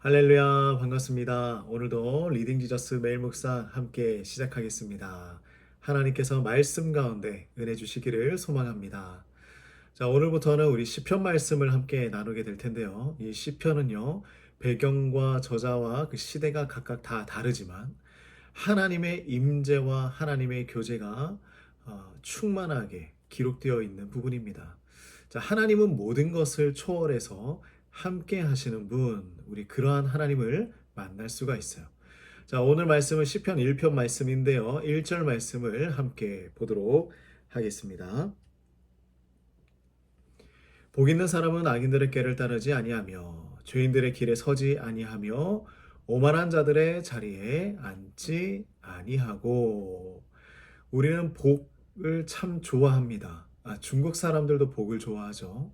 할렐루야, 반갑습니다. 오늘도 리딩 지저스 매일 묵상 함께 시작하겠습니다. 하나님께서 말씀 가운데 은혜 주시기를 소망합니다. 자, 오늘부터는 우리 시편 말씀을 함께 나누게 될 텐데요. 이 시편은요, 배경과 저자와 그 시대가 각각 다 다르지만 하나님의 임재와 하나님의 교제가 충만하게 기록되어 있는 부분입니다. 자, 하나님은 모든 것을 초월해서 함께 하시는 분, 우리 그러한 하나님을 만날 수가 있어요. 자, 오늘 말씀은 시편 1편 말씀인데요. 1절 말씀을 함께 보도록 하겠습니다. 복 있는 사람은 악인들의 꾀를 따르지 아니하며 죄인들의 길에 서지 아니하며 오만한 자들의 자리에 앉지 아니하고. 우리는 복을 참 좋아합니다. 중국 사람들도 복을 좋아하죠.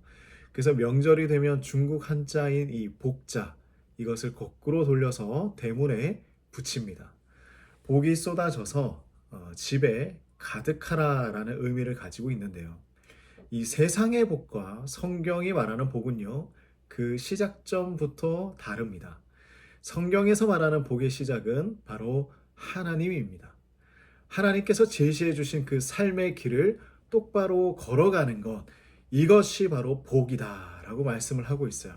그래서 명절이 되면 중국 한자인 이 복자, 이것을 거꾸로 돌려서 대문에 붙입니다. 복이 쏟아져서 집에 가득하라라는 의미를 가지고 있는데요. 이 세상의 복과 성경이 말하는 복은요, 그 시작점부터 다릅니다. 성경에서 말하는 복의 시작은 바로 하나님입니다. 하나님께서 제시해 주신 그 삶의 길을 똑바로 걸어가는 것, 이것이 바로 복이다라고 말씀을 하고 있어요.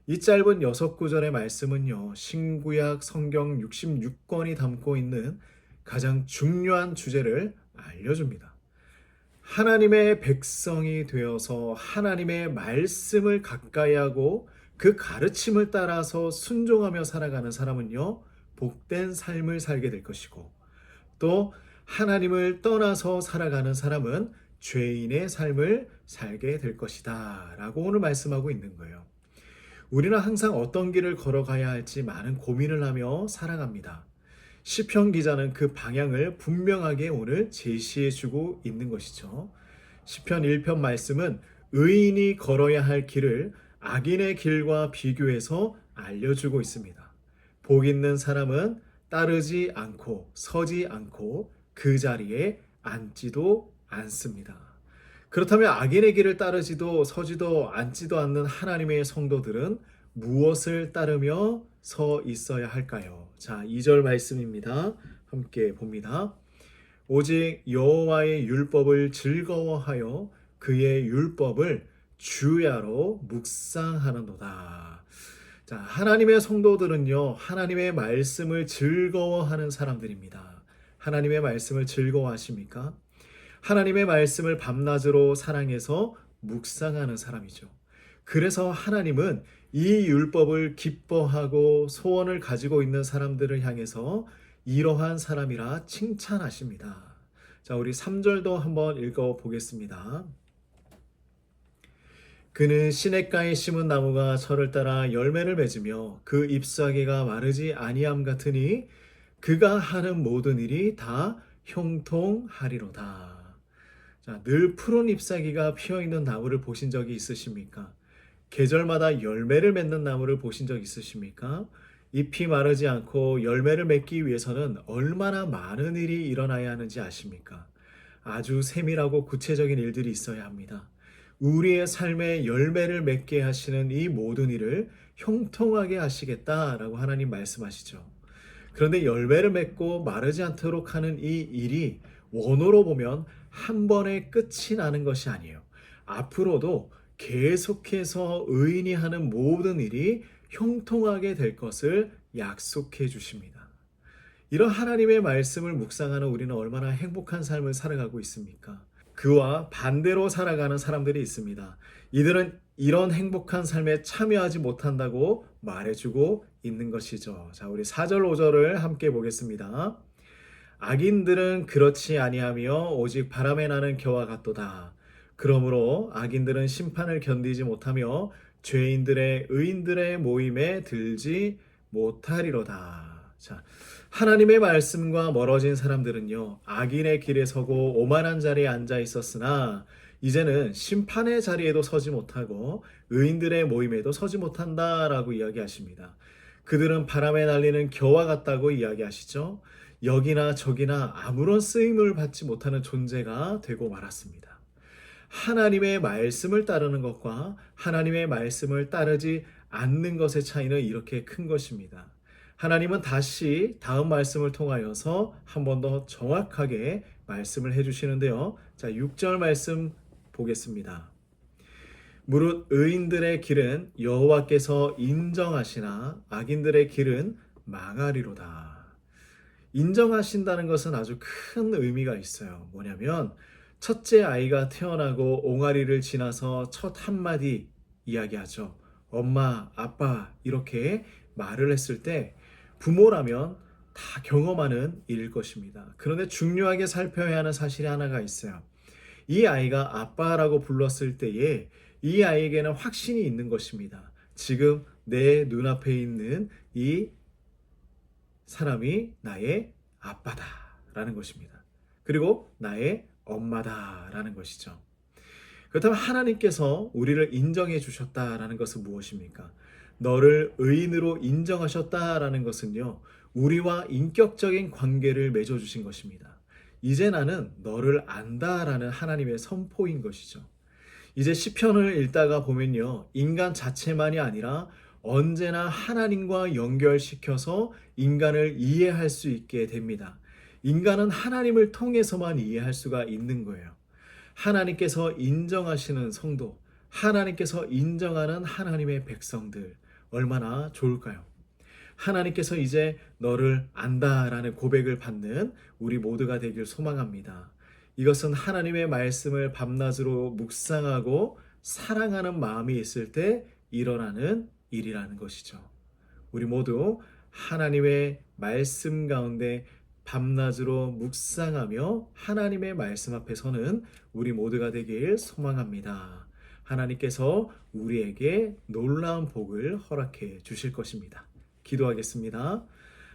이 짧은 6구절의 말씀은요, 신구약 성경 66권이 담고 있는 가장 중요한 주제를 알려줍니다. 하나님의 백성이 되어서 하나님의 말씀을 가까이 하고 그 가르침을 따라서 순종하며 살아가는 사람은요, 복된 삶을 살게 될 것이고, 또 하나님을 떠나서 살아가는 사람은 죄인의 삶을 살게 될 것이다 라고 오늘 말씀하고 있는 거예요. 우리는 항상 어떤 길을 걸어가야 할지 많은 고민을 하며 살아갑니다. 시편 기자는 그 방향을 분명하게 오늘 제시해 주고 있는 것이죠. 시편 1편 말씀은 의인이 걸어야 할 길을 악인의 길과 비교해서 알려주고 있습니다. 복 있는 사람은 따르지 않고 서지 않고 그 자리에 앉지도 않습니다. 그렇다면 악인의 길을 따르지도 서지도 앉지도 않는 하나님의 성도들은 무엇을 따르며 서 있어야 할까요? 자, 2절 말씀입니다. 함께 봅니다. 오직 여호와의 율법을 즐거워하여 그의 율법을 주야로 묵상하는도다. 자, 하나님의 성도들은요, 하나님의 말씀을 즐거워하는 사람들입니다. 하나님의 말씀을 즐거워하십니까? 하나님의 말씀을 밤낮으로 사랑해서 묵상하는 사람이죠. 그래서 하나님은 이 율법을 기뻐하고 소원을 가지고 있는 사람들을 향해서 이러한 사람이라 칭찬하십니다. 자, 우리 3절도 한번 읽어 보겠습니다. 그는 시냇가에 심은 나무가 철을 따라 열매를 맺으며 그 잎사귀가 마르지 아니함 같으니 그가 하는 모든 일이 다 형통하리로다. 자, 늘 푸른 잎사귀가 피어 있는 나무를 보신 적이 있으십니까? 계절마다 열매를 맺는 나무를 보신 적 있으십니까? 잎이 마르지 않고 열매를 맺기 위해서는 얼마나 많은 일이 일어나야 하는지 아십니까? 아주 세밀하고 구체적인 일들이 있어야 합니다. 우리의 삶에 열매를 맺게 하시는 이 모든 일을 형통하게 하시겠다라고 하나님 말씀하시죠. 그런데 열매를 맺고 마르지 않도록 하는 이 일이 원어로 보면 한 번에 끝이 나는 것이 아니에요. 앞으로도 계속해서 의인이 하는 모든 일이 형통하게 될 것을 약속해 주십니다. 이런 하나님의 말씀을 묵상하는 우리는 얼마나 행복한 삶을 살아가고 있습니까? 그와 반대로 살아가는 사람들이 있습니다. 이들은 이런 행복한 삶에 참여하지 못한다고 말해주고 있는 것이죠. 자, 우리 4절 5절을 함께 보겠습니다. 악인들은 그렇지 아니하며 오직 바람에 나는 겨와 같도다. 그러므로 악인들은 심판을 견디지 못하며 죄인들의 의인들의 모임에 들지 못하리로다. 자, 하나님의 말씀과 멀어진 사람들은요, 악인의 길에 서고 오만한 자리에 앉아 있었으나 이제는 심판의 자리에도 서지 못하고 의인들의 모임에도 서지 못한다라고 이야기하십니다. 그들은 바람에 날리는 겨와 같다고 이야기하시죠. 여기나 저기나 아무런 쓰임을 받지 못하는 존재가 되고 말았습니다. 하나님의 말씀을 따르는 것과 하나님의 말씀을 따르지 않는 것의 차이는 이렇게 큰 것입니다. 하나님은 다시 다음 말씀을 통하여서 한 번 더 정확하게 말씀을 해주시는데요. 자, 6절 말씀 보겠습니다. 무릇 의인들의 길은 여호와께서 인정하시나 악인들의 길은 망하리로다. 인정하신다는 것은 아주 큰 의미가 있어요. 뭐냐면 첫째 아이가 태어나고 옹알이를 지나서 첫 한마디 이야기하죠. 엄마, 아빠 이렇게 말을 했을 때 부모라면 다 경험하는 일일 것입니다. 그런데 중요하게 살펴야 하는 사실이 하나가 있어요. 이 아이가 아빠라고 불렀을 때에 이 아이에게는 확신이 있는 것입니다. 지금 내 눈앞에 있는 이 사람이 나의 아빠다라는 것입니다. 그리고 나의 엄마다라는 것이죠. 그렇다면 하나님께서 우리를 인정해 주셨다라는 것은 무엇입니까? 너를 의인으로 인정하셨다라는 것은요, 우리와 인격적인 관계를 맺어 주신 것입니다. 이제 나는 너를 안다라는 하나님의 선포인 것이죠. 이제 시편을 읽다가 보면요, 인간 자체만이 아니라 언제나 하나님과 연결시켜서 인간을 이해할 수 있게 됩니다. 인간은 하나님을 통해서만 이해할 수가 있는 거예요. 하나님께서 인정하시는 성도, 하나님께서 인정하는 하나님의 백성들, 얼마나 좋을까요? 하나님께서 이제 너를 안다라는 고백을 받는 우리 모두가 되길 소망합니다. 이것은 하나님의 말씀을 밤낮으로 묵상하고 사랑하는 마음이 있을 때 일어나는 일이라는 것이죠. 우리 모두 하나님의 말씀 가운데 밤낮으로 묵상하며 하나님의 말씀 앞에 서는 우리 모두가 되길 소망합니다. 하나님께서 우리에게 놀라운 복을 허락해 주실 것입니다. 기도하겠습니다.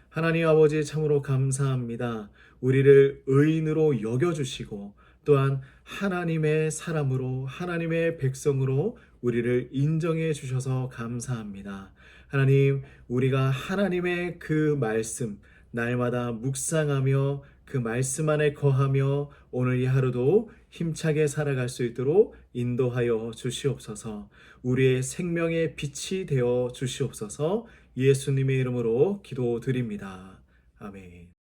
하나님 아버지 참으로 감사합니다. 우리를 의인으로 여겨주시고 또한 하나님의 사람으로 하나님의 백성으로 우리를 인정해 주셔서 감사합니다. 하나님, 우리가 하나님의 그 말씀 날마다 묵상하며 그 말씀 안에 거하며 오늘 이 하루도 힘차게 살아갈 수 있도록 인도하여 주시옵소서. 우리의 생명의 빛이 되어 주시옵소서. 예수님의 이름으로 기도드립니다. 아멘.